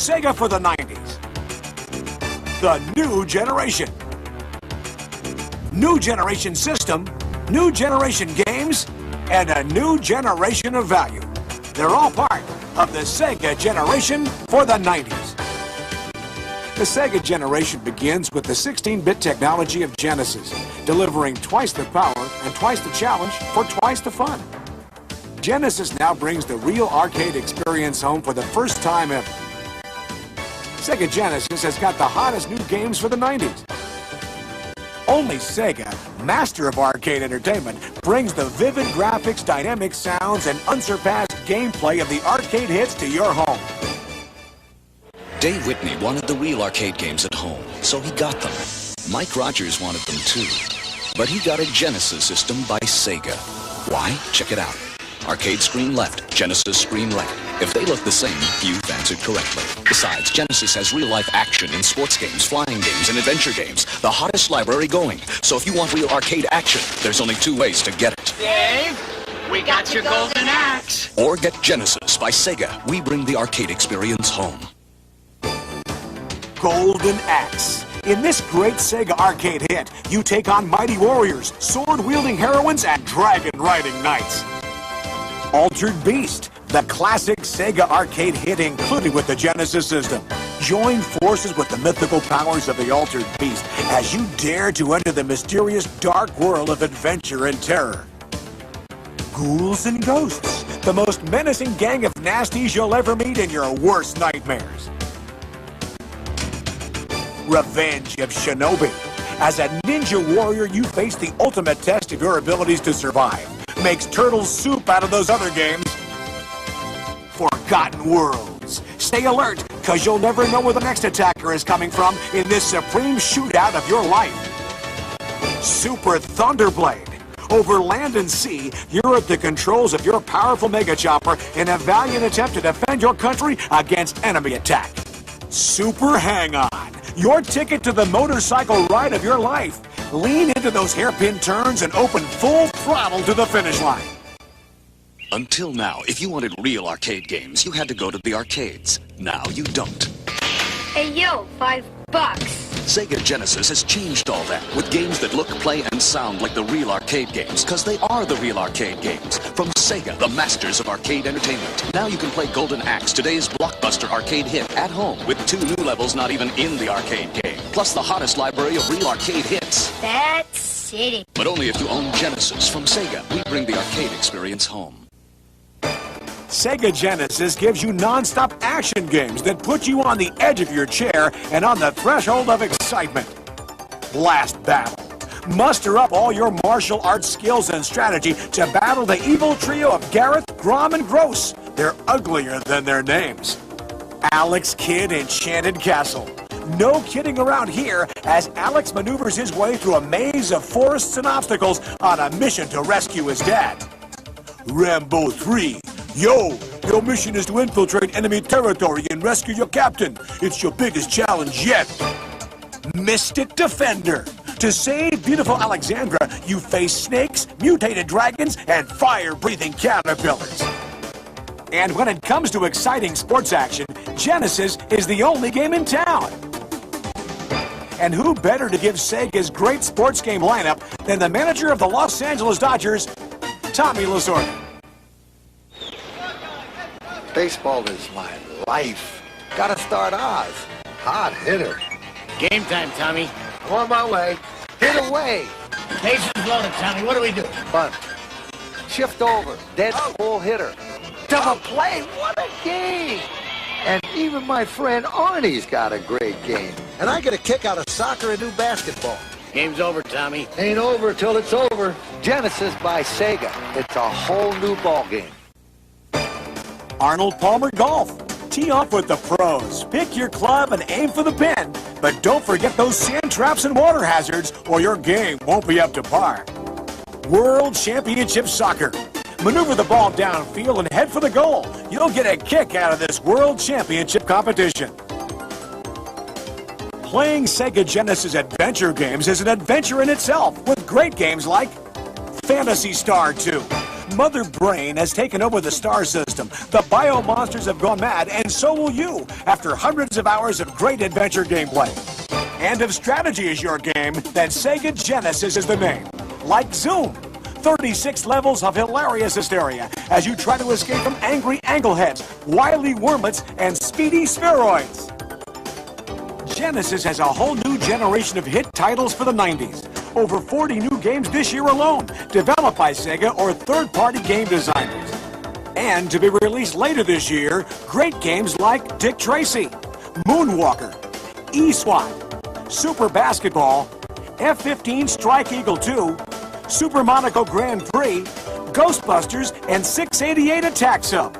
Sega for the 90s. The new generation. New generation system, new generation games, and a new generation of value. They're all part of the Sega generation for the 90s. The Sega generation begins with the 16-bit technology of Genesis, delivering twice the power and twice the challenge for twice the fun. Genesis now brings the real arcade experience home for the first time ever. Sega Genesis has got the hottest new games for the 90s. Only Sega, master of arcade entertainment, brings the vivid graphics, dynamic sounds, and unsurpassed gameplay of the arcade hits to your home. Dave Whitney wanted the real arcade games at home, so he got them. Mike Rogers wanted them too, but he got a Genesis system by Sega. Why? Check it out. Arcade screen left, Genesis screen right. If they look the same, you've answered correctly. Besides, Genesis has real-life action in sports games, flying games, and adventure games. The hottest library going. So if you want real arcade action, there's only two ways to get it. Dave, we got your golden axe. Or get Genesis by Sega. We bring the arcade experience home. Golden Axe. In this great Sega arcade hit, you take on mighty warriors, sword-wielding heroines, and dragon-riding knights. Altered Beast, the classic Sega arcade hit included with the Genesis system. Join forces with the mythical powers of the Altered Beast as you dare to enter the mysterious dark world of adventure and terror. Ghouls and Ghosts, the most menacing gang of nasties you'll ever meet in your worst nightmares. Revenge of Shinobi. As a ninja warrior, you face the ultimate test of your abilities to survive. Makes turtle soup out of those other games. Forgotten Worlds. Stay alert, because you'll never know where the next attacker is coming from in this supreme shootout of your life. Super Thunderblade. Over land and sea, you're at the controls of your powerful Mega Chopper in a valiant attempt to defend your country against enemy attack. Super Hang-On. Your ticket to the motorcycle ride of your life. Lean into those hairpin turns and open full throttle to the finish line. Until now, if you wanted real arcade games, you had to go to the arcades. Now you don't. Hey, yo, $5. Sega Genesis has changed all that with games that look, play, and sound like the real arcade games, because they are the real arcade games. From Sega, the masters of arcade entertainment. Now you can play Golden Axe, today's blockbuster arcade hit, at home with 2 new levels not even in the arcade game. Plus the hottest library of real arcade hits. That's city. But only if you own Genesis. From Sega, we bring the arcade experience home. Sega Genesis gives you non-stop action games that put you on the edge of your chair and on the threshold of excitement. Last Battle. Muster up all your martial arts skills and strategy to battle the evil trio of Gareth, Grom, and Gross. They're uglier than their names. Alex Kidd Enchanted Castle. No kidding around here as Alex maneuvers his way through a maze of forests and obstacles on a mission to rescue his dad. Rambo 3. Yo, your mission is to infiltrate enemy territory and rescue your captain. It's your biggest challenge yet. Mystic Defender. To save beautiful Alexandra, you face snakes, mutated dragons, and fire-breathing caterpillars. And when it comes to exciting sports action, Genesis is the only game in town. And who better to give Sega's great sports game lineup than the manager of the Los Angeles Dodgers, Tommy Lasorda. Baseball is my life. Gotta start Oz. Hot hitter. Game time, Tommy. On my way. Hit away. Bases loaded, Tommy. What do we do? Bunt. Shift over. Dead full hitter. Double play. What a game. And even my friend Arnie's got a great game. And I get a kick out of soccer and new basketball. Game's over, Tommy. Ain't over till it's over. Genesis by Sega. It's a whole new ball game. Arnold Palmer Golf. Tee off with the pros. Pick your club and aim for the pin. But don't forget those sand traps and water hazards, or your game won't be up to par. World Championship Soccer. Maneuver the ball downfield and head for the goal. You'll get a kick out of this World Championship competition. Playing Sega Genesis adventure games is an adventure in itself, with great games like Phantasy Star 2. Mother Brain has taken over the star system. The bio monsters have gone mad, and so will you, after hundreds of hours of great adventure gameplay. And if strategy is your game, then Sega Genesis is the name. Like Zoom. 36 levels of hilarious hysteria as you try to escape from angry angleheads, wily wormlets, and speedy spheroids. Genesis has a whole new generation of hit titles for the 90s. Over 40 new games this year alone, developed by Sega or third-party game designers. And to be released later this year, great games like Dick Tracy, Moonwalker, E-SWAT, Super Basketball, F-15 Strike Eagle 2, Super Monaco Grand Prix, Ghostbusters, and 688 Attack Sub.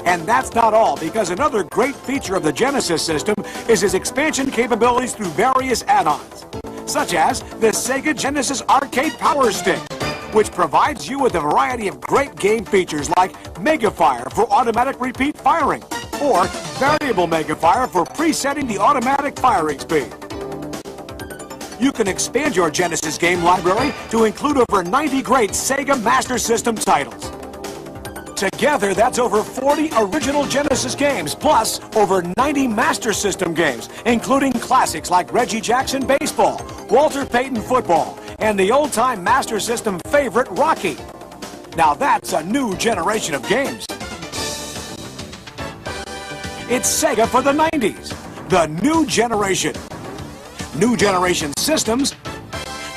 And that's not all, because another great feature of the Genesis system is its expansion capabilities through various add-ons, such as the Sega Genesis Arcade Power Stick, which provides you with a variety of great game features like Mega Fire for automatic repeat firing, or Variable Mega Fire for presetting the automatic firing speed. You can expand your Genesis game library to include over 90 great Sega Master System titles. Together, that's over 40 original Genesis games, plus over 90 Master System games, including classics like Reggie Jackson Baseball, Walter Payton Football, and the old-time Master System favorite, Rocky. Now that's a new generation of games. It's Sega for the 90s, the new generation. New generation systems,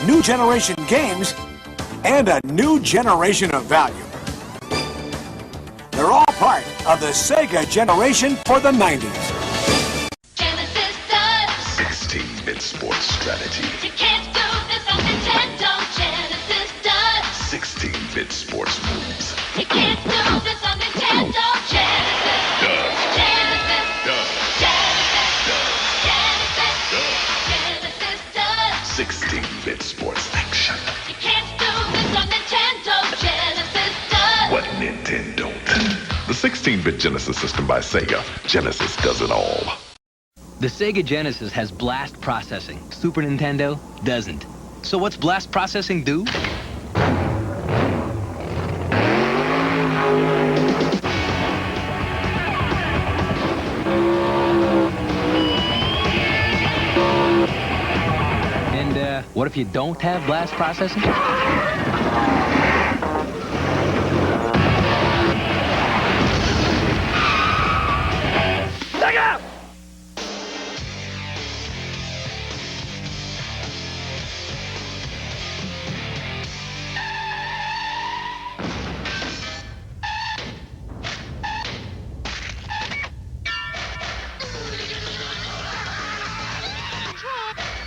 new generation games, and a new generation of value. They're all part of the Sega generation for the 90s. Genesis does 16-bit sports strategy. You can't do this on Nintendo. Genesis does 16-bit sports moves. You can't do this on Nintendo. Genesis Does. Genesis Does. Genesis does 16-bit sports action. You can't do this on Nintendo. Genesis does. What Nintendo don't? The 16-bit Genesis system by Sega. Genesis does it all. The Sega Genesis has blast processing. Super Nintendo doesn't. So what's blast processing do? And what if you don't have blast processing? Look out!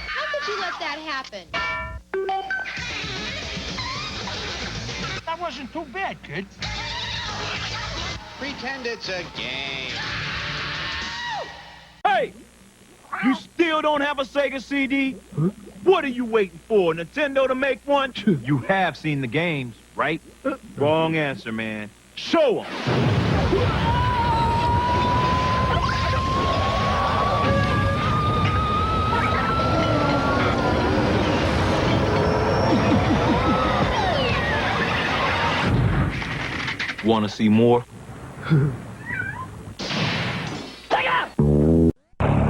How could you let that happen? That wasn't too bad, kid. Pretend it's a game. Hey! You still don't have a Sega CD? What are you waiting for? Nintendo to make one? You have seen the games, right? Wrong answer, man. Show 'em! Want to see more?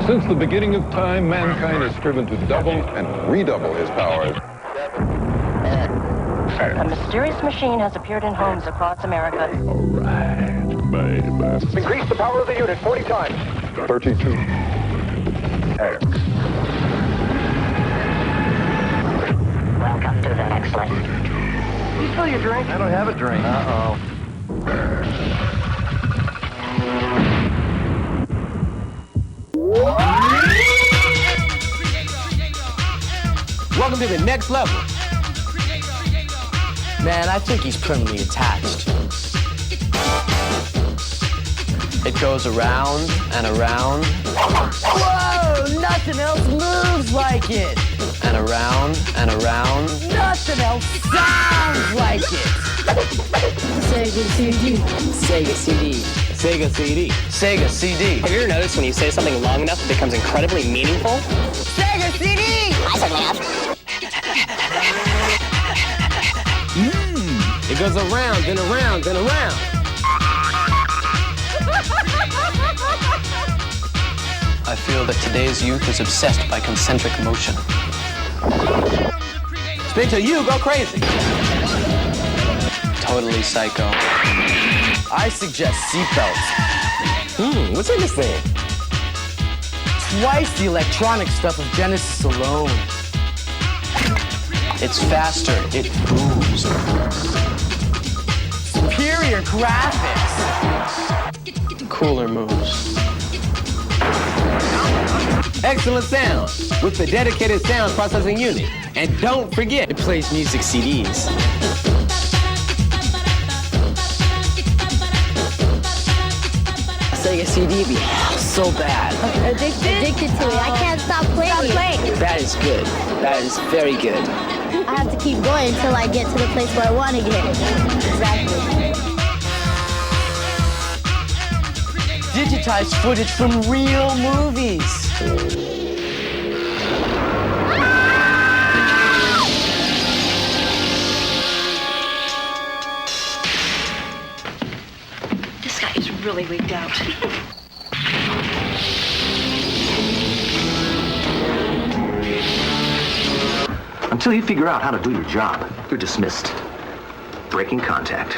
Since the beginning of time, mankind has striven to double and redouble his powers. A mysterious machine has appeared in homes across America. All right, baby. Increase the power of the unit 40 times. 32. Welcome to the next lesson. You fill your drink? I don't have a drink. Uh-oh. Welcome to the next level. Man, I think he's permanently attached. It goes around and around. Whoa! Nothing else moves like it. And around and around. Nothing else sounds like it. Sega CD. Sega CD. Sega CD. Sega CD. Have you ever noticed when you say something long enough, it becomes incredibly meaningful? Sega CD! I certainly have. If goes around and around and around. I feel that today's youth is obsessed by concentric motion. Spin till you go crazy. Totally psycho. I suggest seatbelts. What's in this thing? Twice the electronic stuff of Genesis alone. It's faster. It moves. Superior graphics. Cooler moves. Excellent sound with the dedicated sound processing unit. And don't forget, it plays music CDs. Sega CD be so bad. Addicted to it. I can't stop playing. That is good. That is very good. I have to keep going until I get to the place where I want to get. Exactly. Digitized footage from real movies. This guy is really wigged out. Until you figure out how to do your job, you're dismissed. Breaking contact.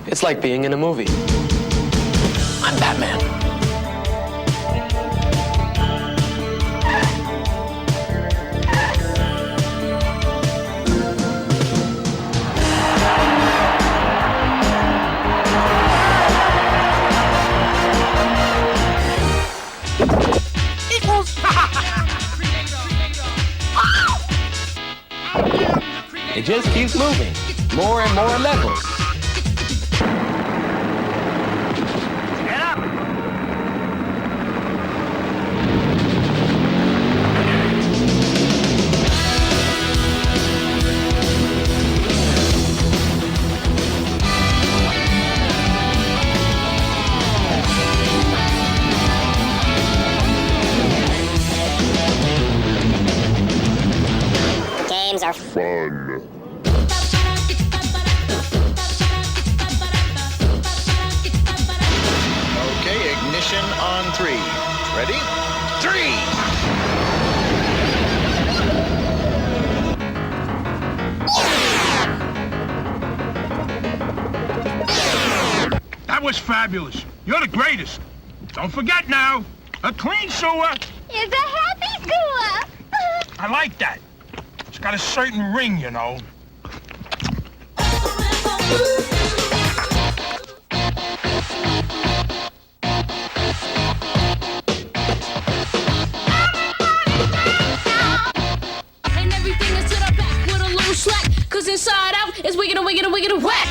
It's like being in a movie. I'm Batman. It just keeps moving. More and more levels. Get up! Games are fun. Okay, ignition on 3. Ready? 3! That was fabulous. You're the greatest. Don't forget now, a clean sewer It's a happy sewer. I like that. It's got a certain ring, you know. And everything is to the back with a little slack. Cause inside out is wiggin' and wiggin' and wiggin' and whack.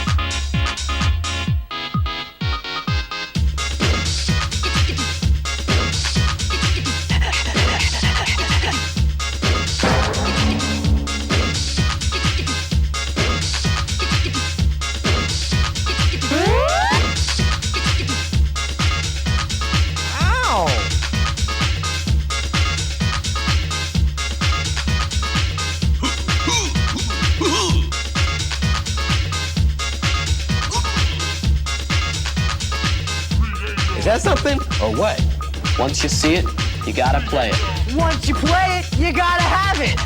Is that something or what? Once you see it, you gotta play it. Once you play it, you gotta have it.